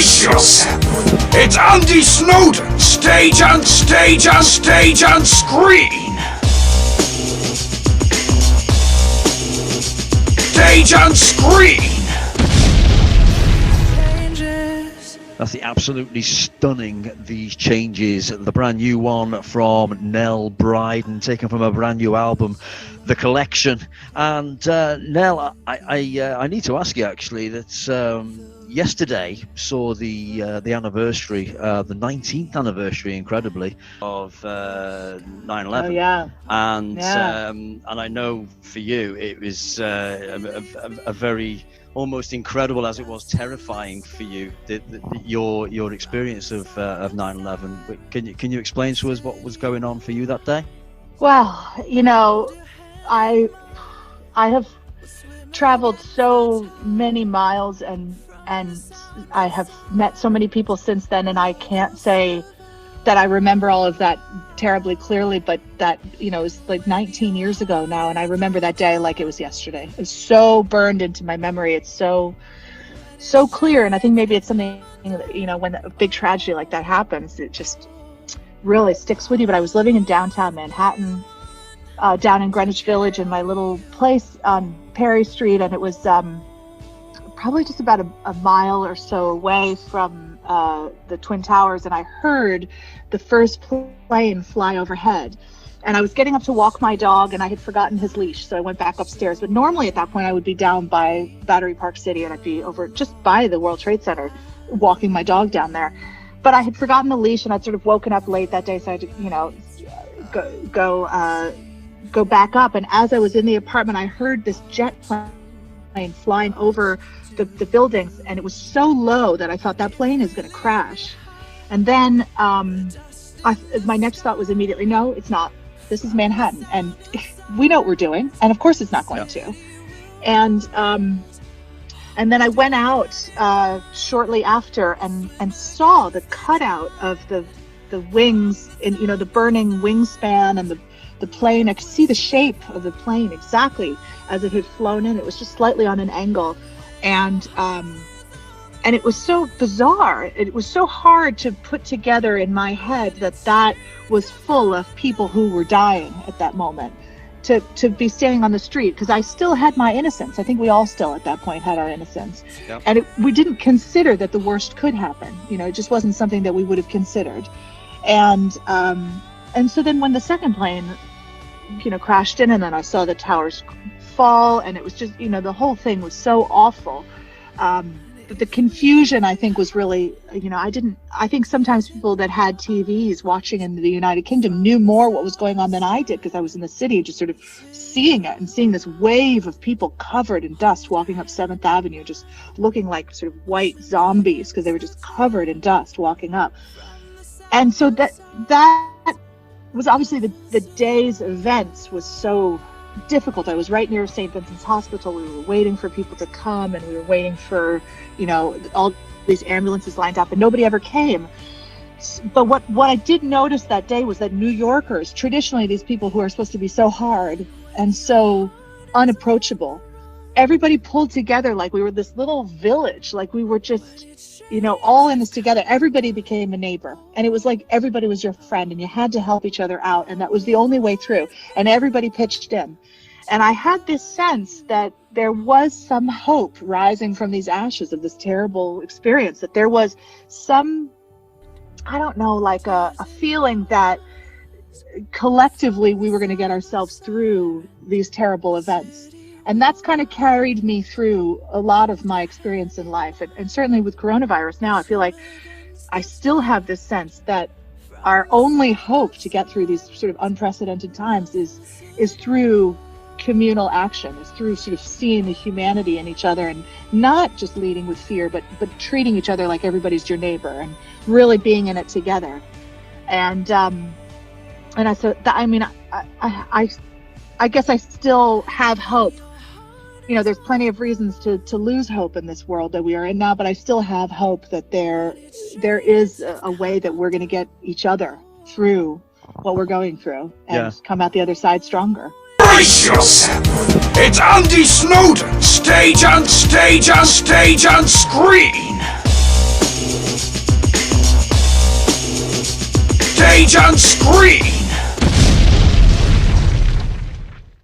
Brace yourself. It's Andy Snowden, stage and stage and stage and screen. Stage and screen. That's the absolutely stunning These Changes, the brand new one from Nell Bryden, taken from a brand new album, The Collection. And Nell, I need to ask you actually that yesterday saw the anniversary, the 19th anniversary, incredibly, of 9/11. Oh yeah. And I know for you it was a very, almost incredible as it was terrifying for you, your experience of 9/11. Can you explain to us what was going on for you that day? Well, you know, I have traveled so many miles and I have met so many people since then, and I can't say that I remember all of that terribly clearly, but that, you know, it was like 19 years ago now, and I remember that day like it was yesterday. It's so burned into my memory. It's so clear, and I think maybe it's something that, you know, when a big tragedy like that happens, it just really sticks with you. But I was living in downtown Manhattan, down in Greenwich Village, in my little place on Perry Street, and it was probably just about a mile or so away from the Twin Towers, and I heard the first plane fly overhead. And I was getting up to walk my dog, and I had forgotten his leash, so I went back upstairs. But normally at that point, I would be down by Battery Park City, and I'd be over just by the World Trade Center, walking my dog down there. But I had forgotten the leash, and I'd sort of woken up late that day, so I had to, you know, go back up. And as I was in the apartment, I heard this jet plane flying over the buildings, and it was so low that I thought that plane is going to crash. And then my next thought was immediately, no, it's not. This is Manhattan, and we know what we're doing, and of course it's not going to. And then I went out shortly after and saw the cutout of the wings, and, you know, the burning wingspan and the plane. I could see the shape of the plane exactly as it had flown in. It was just slightly on an angle. And it was so bizarre. It was so hard to put together in my head that was full of people who were dying at that moment, to be standing on the street, because I still had my innocence. I think we all still at that point had our innocence. Yep. And we didn't consider that the worst could happen. You know, it just wasn't something that we would have considered. And so then when the second plane, you know, crashed in, and then I saw the towers fall, and it was just, you know, the whole thing was so awful. But the confusion, I think, was really, you know, I think sometimes people that had TVs watching in the United Kingdom knew more what was going on than I did, because I was in the city just sort of seeing it and seeing this wave of people covered in dust walking up 7th Avenue, just looking like sort of white zombies because they were just covered in dust walking up. And so that was obviously the day's events was so difficult. I was right near St. Vincent's Hospital. We were waiting for people to come, and we were waiting for, you know, all these ambulances lined up, and nobody ever came. But what I did notice that day was that New Yorkers, traditionally these people who are supposed to be so hard and so unapproachable, everybody pulled together like we were this little village, like we were just, you know, all in this together. Everybody became a neighbor, and it was like everybody was your friend, and you had to help each other out, and that was the only way through, and everybody pitched in. And I had this sense that there was some hope rising from these ashes of this terrible experience, that there was some, I don't know, like a feeling that collectively we were going to get ourselves through these terrible events. And that's kind of carried me through a lot of my experience in life. And certainly with coronavirus now, I feel like I still have this sense that our only hope to get through these sort of unprecedented times is through communal action, is through sort of seeing the humanity in each other, and not just leading with fear, but treating each other like everybody's your neighbor, and really being in it together. And I thought that, I mean, I guess I still have hope. You know, there's plenty of reasons to lose hope in this world that we are in now, but I still have hope that there is a way that we're going to get each other through what we're going through and come out the other side stronger. Brace yourself! It's Andy Snowden, stage and stage and stage and screen! stage and scream.